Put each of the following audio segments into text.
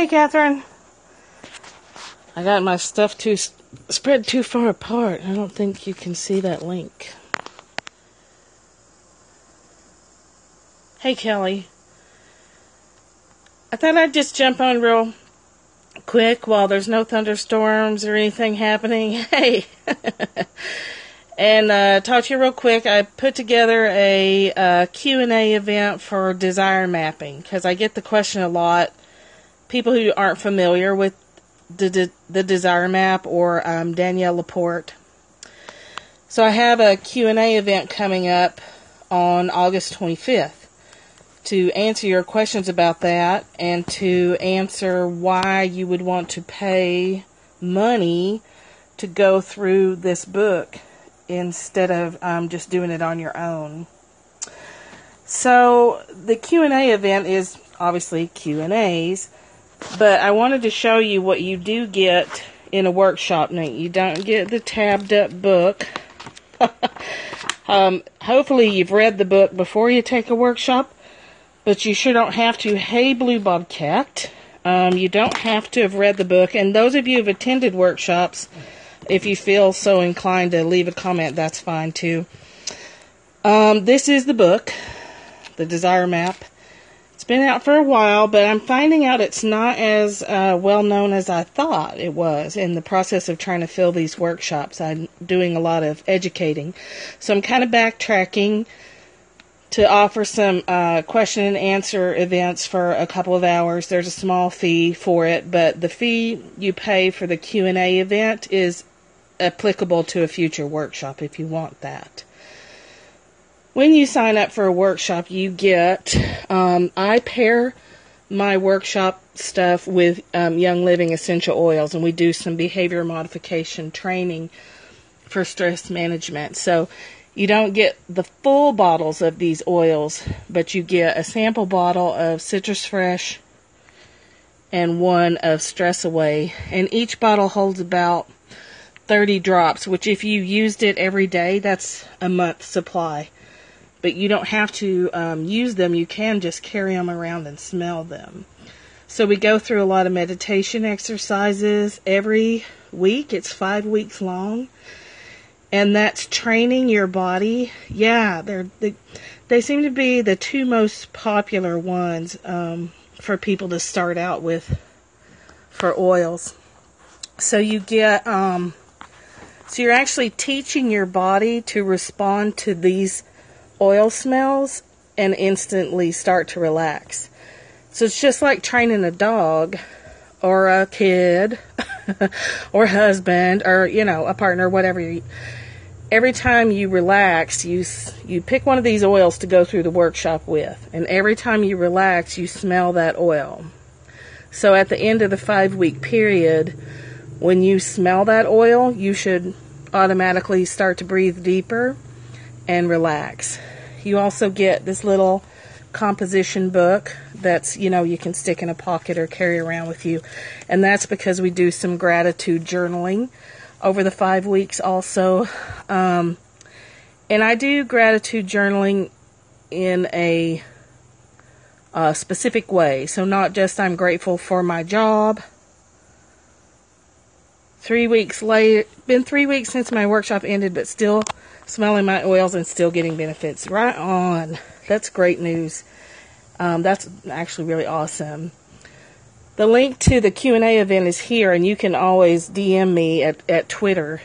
Hey, Catherine. I got my stuff spread too far apart. I don't think you can see that link. Hey, Kelly. I thought I'd just jump on real quick while there's no thunderstorms or anything happening. Hey. And talk to you real quick. I put together a Q&A event for desire mapping because I get the question a lot. People who aren't familiar with the desire map or Danielle Laporte. So I have a Q&A event coming up on August 25th to answer your questions about that and to answer why you would want to pay money to go through this book instead of just doing it on your own. So the Q&A event is obviously Q&As, but I wanted to show you what you do get in a workshop. Now, you don't get the tabbed up book. Hopefully you've read the book before you take a workshop, but you sure don't have to. Hey, Blue Bobcat. You don't have to have read the book. And those of you who have attended workshops, if you feel so inclined to leave a comment, that's fine too. This is the book, The Desire Map. It's been out for a while, but I'm finding out it's not as well known as I thought it was in the process of trying to fill these workshops. I'm doing a lot of educating. So I'm kind of backtracking to offer some question and answer events for a couple of hours. There's a small fee for it, but the fee you pay for the Q&A event is applicable to a future workshop if you want that. When you sign up for a workshop, you get, I pair my workshop stuff with Young Living essential oils, and we do some behavior modification training for stress management. So you don't get the full bottles of these oils, but you get a sample bottle of Citrus Fresh and one of Stress Away, and each bottle holds about 30 drops, which if you used it every day, that's a month's supply. But you don't have to use them. You can just carry them around and smell them. So we go through a lot of meditation exercises every week. It's 5 weeks long. And that's training your body. Yeah, they seem to be the two most popular ones for people to start out with for oils. So you get, so you're actually teaching your body to respond to these oil smells and instantly start to relax. So it's just like training a dog or a kid or husband or, a partner, whatever. Every time you relax, you pick one of these oils to go through the workshop with. And every time you relax, you smell that oil. So at the end of the 5-week period, when you smell that oil, you should automatically start to breathe deeper and relax. You also get this little composition book that's, you can stick in a pocket or carry around with you. And that's because we do some gratitude journaling over the 5 weeks also. And I do gratitude journaling in a specific way. So not just I'm grateful for my job. 3 weeks later, been 3 weeks since my workshop ended, but still smelling my oils and still getting benefits. Right on. That's great news. That's actually really awesome. The link to the Q&A event is here, and you can always DM me at Twitter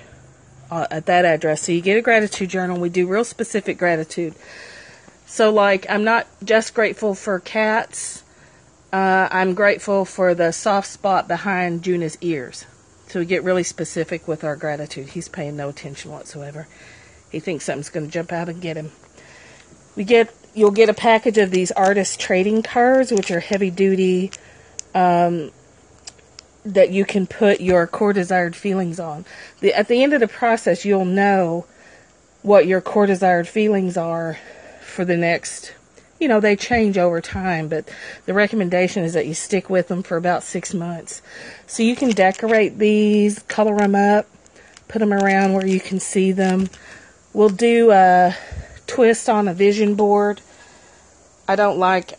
at that address. So you get a gratitude journal. We do real specific gratitude. So, I'm not just grateful for cats. I'm grateful for the soft spot behind Juna's ears. So we get really specific with our gratitude. He's paying no attention whatsoever. He thinks something's going to jump out and get him. You'll get a package of these artist trading cards, which are heavy duty, that you can put your core desired feelings on. At the end of the process, you'll know what your core desired feelings are for the next, they change over time, but the recommendation is that you stick with them for about 6 months. So you can decorate these, color them up, put them around where you can see them. We'll do a twist on a vision board. I don't like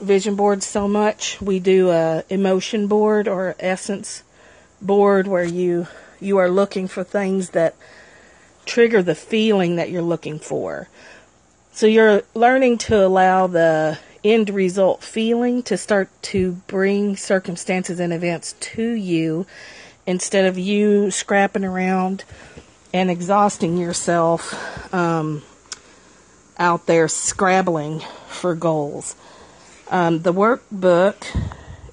vision boards so much. We do a emotion board or essence board where you are looking for things that trigger the feeling that you're looking for. So you're learning to allow the end result feeling to start to bring circumstances and events to you instead of you scrapping around and exhausting yourself out there scrabbling for goals. The workbook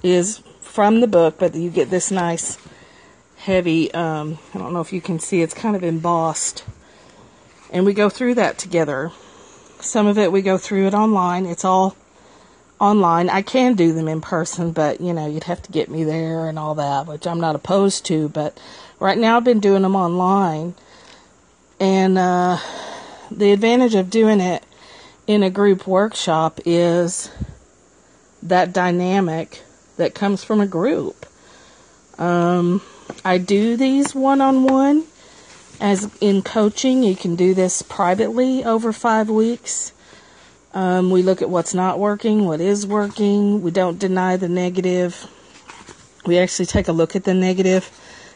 is from the book, but you get this nice heavy, I don't know if you can see, it's kind of embossed. And we go through that together. Some of it we go through it online. It's all online. I can do them in person, but you'd have to get me there and all that, which I'm not opposed to. But right now I've been doing them online. And the advantage of doing it in a group workshop is that dynamic that comes from a group. I do these one-on-one. As in coaching, you can do this privately over 5 weeks. We look at what's not working, what is working. We don't deny the negative. We actually take a look at the negative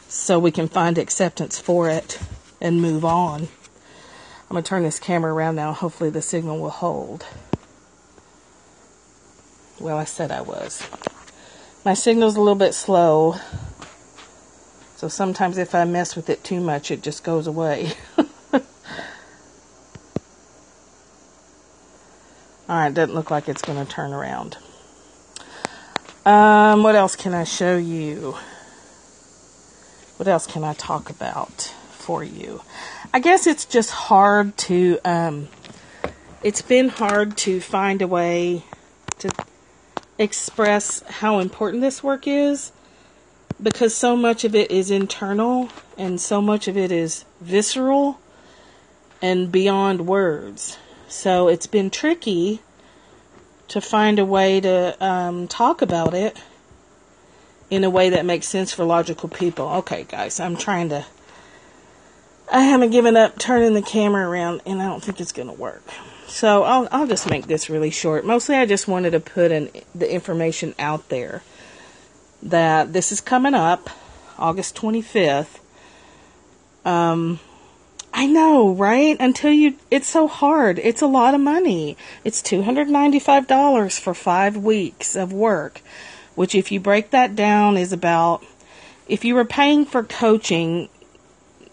so we can find acceptance for it and move on. I'm going to turn this camera around now. Hopefully the signal will hold. Well, I said I was. My signal's a little bit slow. So sometimes if I mess with it too much, it just goes away. Alright, doesn't look like it's going to turn around. What else can I show you? What else can I talk about for you? I guess it's just hard to, it's been hard to find a way to express how important this work is, because so much of it is internal and so much of it is visceral and beyond words. So it's been tricky to find a way to talk about it in a way that makes sense for logical people. Okay, guys, I haven't given up turning the camera around, and I don't think it's going to work. So I'll just make this really short. Mostly I just wanted to put the information out there that this is coming up, August 25th. I know, right? It's so hard. It's a lot of money. It's $295 for 5 weeks of work, which if you break that down is about, if you were paying for coaching,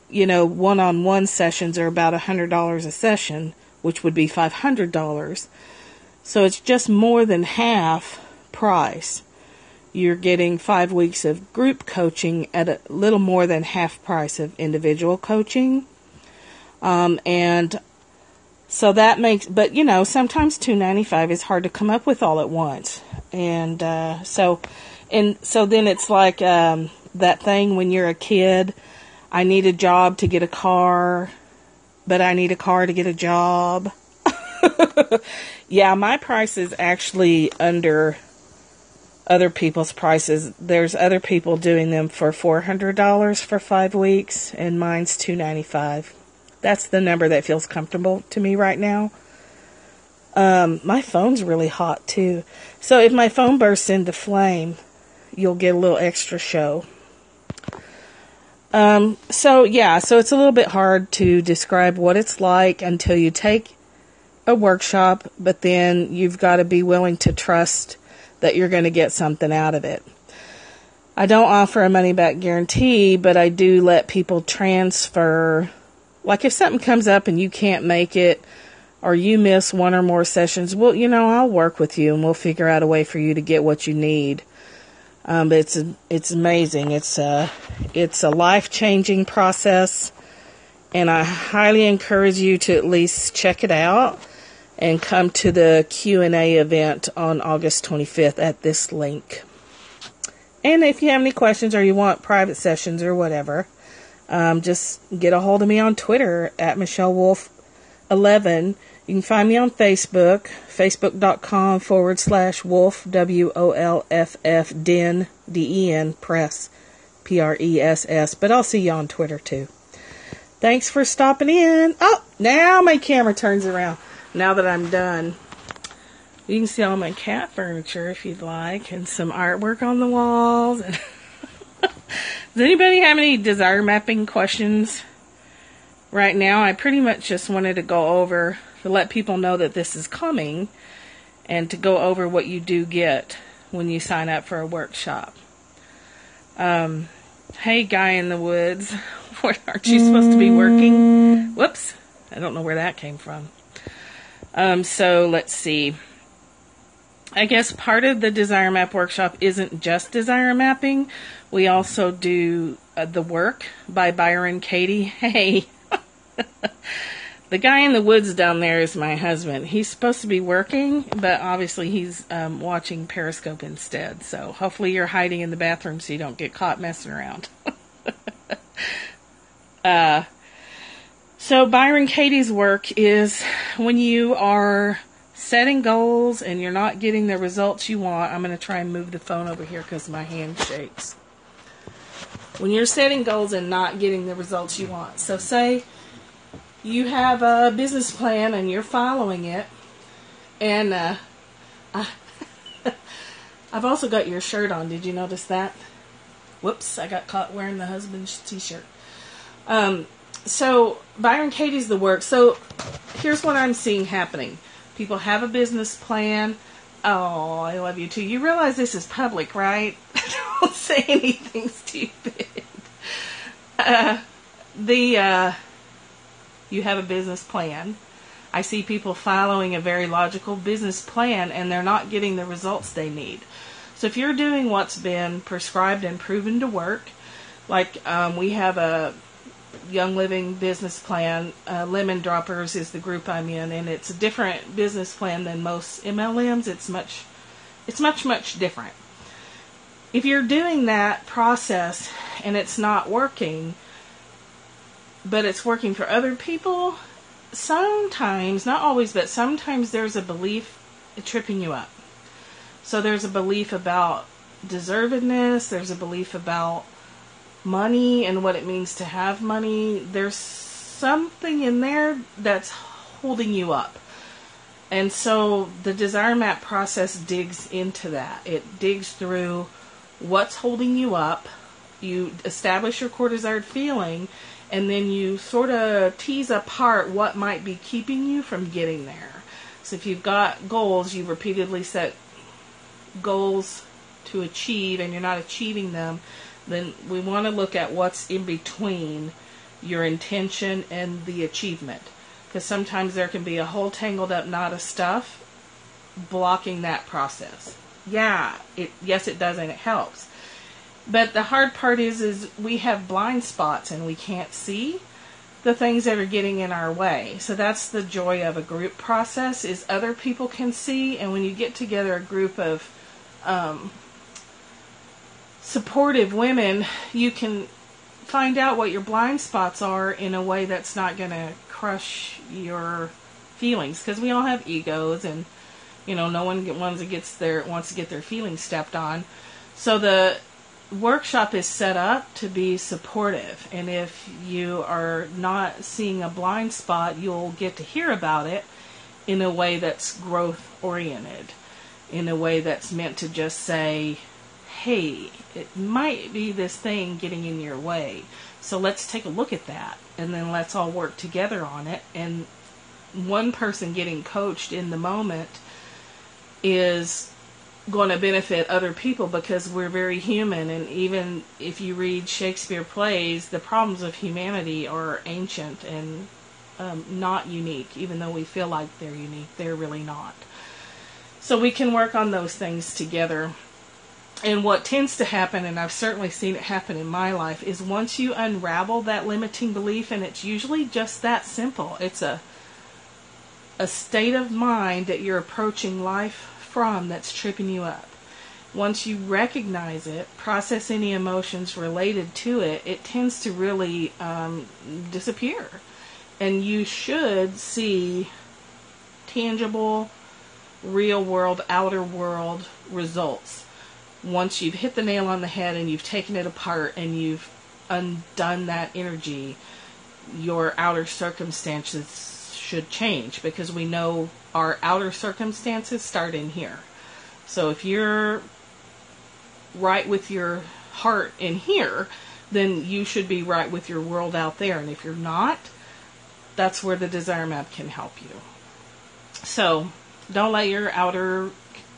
one-on-one sessions are about $100 a session, which would be $500. So it's just more than half price. You're getting 5 weeks of group coaching at a little more than half price of individual coaching. And so that makes, but sometimes $295 is hard to come up with all at once. And so then it's like that thing when you're a kid, I need a job to get a car, but I need a car to get a job. Yeah, my price is actually under other people's prices. There's other people doing them for $400 for 5 weeks, and mine's $295. That's the number that feels comfortable to me right now. My phone's really hot too. So if my phone bursts into flame, you'll get a little extra show. So it's a little bit hard to describe what it's like until you take a workshop, but then you've got to be willing to trust that you're going to get something out of it. I don't offer a money-back guarantee, but I do let people transfer. Like if something comes up and you can't make it, or you miss one or more sessions, well, I'll work with you and we'll figure out a way for you to get what you need. But it's amazing. It's a life-changing process, and I highly encourage you to at least check it out and come to the Q&A event on August 25th at this link. And if you have any questions or you want private sessions or whatever, just get a hold of me on Twitter at MichelleWolf11. You can find me on Facebook, facebook.com/Wolf, WOLFF, Den, DEN, Press, PRESS. But I'll see you on Twitter too. Thanks for stopping in. Oh, now my camera turns around. Now that I'm done. You can see all my cat furniture if you'd like, and some artwork on the walls. And does anybody have any desire mapping questions right now? I pretty much just wanted to go over, to let people know that this is coming, and to go over what you do get when you sign up for a workshop. Hey, guy in the woods, aren't you supposed to be working? Whoops, I don't know where that came from. So let's see. I guess part of the Desire Map workshop isn't just desire mapping. We also do The Work by Byron Katie. Hey, the guy in the woods down there is my husband. He's supposed to be working, but obviously he's watching Periscope instead. So hopefully you're hiding in the bathroom so you don't get caught messing around. So Byron Katie's work is when you are setting goals and you're not getting the results you want. I'm going to try and move the phone over here because my hand shakes. When you're setting goals and not getting the results you want. So say you have a business plan and you're following it. And I've also got your shirt on. Did you notice that? Whoops, I got caught wearing the husband's t-shirt. So Byron Katie's The Work. So here's what I'm seeing happening. People have a business plan. Oh, I love you too. You realize this is public, right? Don't say anything stupid. You have a business plan. I see people following a very logical business plan and they're not getting the results they need. So if you're doing what's been prescribed and proven to work, like we have a Young Living business plan. Lemon Droppers is the group I'm in, and it's a different business plan than most MLMs. It's much different. If you're doing that process and it's not working, but it's working for other people, sometimes, not always, but sometimes there's a belief tripping you up. So there's a belief about deservedness, there's a belief about money and what it means to have money. There's something in there that's holding you up. And so the Desire Map process digs into that. It digs through what's holding you up. You establish your core desired feeling, and then you sort of tease apart what might be keeping you from getting there. So if you've got goals, you repeatedly set goals to achieve and you're not achieving them, then we want to look at what's in between your intention and the achievement. Because sometimes there can be a whole tangled up knot of stuff blocking that process. Yes, it does, and it helps. But the hard part is we have blind spots and we can't see the things that are getting in our way. So that's the joy of a group process, is other people can see, and when you get together a group of supportive women, you can find out what your blind spots are in a way that's not going to crush your feelings, because we all have egos, and no one wants to get their feelings stepped on. So the workshop is set up to be supportive, and if you are not seeing a blind spot, you'll get to hear about it in a way that's growth oriented, in a way that's meant to just say, hey, it might be this thing getting in your way, so let's take a look at that, and then let's all work together on it. And one person getting coached in the moment is going to benefit other people, because we're very human, and even if you read Shakespeare plays, the problems of humanity are ancient and not unique. Even though we feel like they're unique, they're really not. So we can work on those things together. And what tends to happen, and I've certainly seen it happen in my life, is once you unravel that limiting belief, and it's usually just that simple. It's a state of mind that you're approaching life from that's tripping you up. Once you recognize it, process any emotions related to it, it tends to really disappear. And you should see tangible, real world, outer world results. Once you've hit the nail on the head and you've taken it apart and you've undone that energy, your outer circumstances should change, because we know our outer circumstances start in here. So if you're right with your heart in here, then you should be right with your world out there. And if you're not, that's where the desire map can help you. So don't let your outer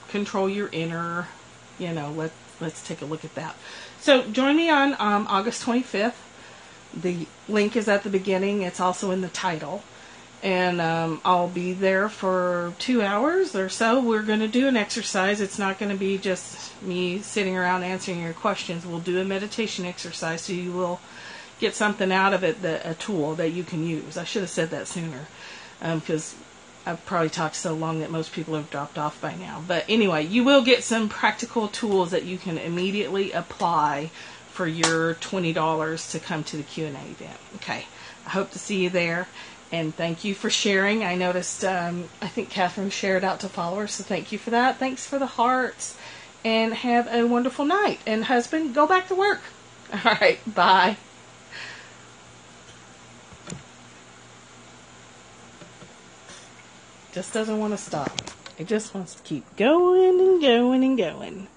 control your inner. You know, let's take a look at that. So join me on August 25th. The link is at the beginning. It's also in the title. And I'll be there for 2 hours or so. We're going to do an exercise. It's not going to be just me sitting around answering your questions. We'll do a meditation exercise, so you will get something out of it, a tool that you can use. I should have said that sooner, because I've probably talked so long that most people have dropped off by now. But anyway, you will get some practical tools that you can immediately apply for your $20 to come to the Q&A event. Okay, I hope to see you there. And thank you for sharing. I noticed, I think Catherine shared out to followers, so thank you for that. Thanks for the hearts. And have a wonderful night. And husband, go back to work. All right, bye. Just doesn't want to stop. It just wants to keep going and going and going.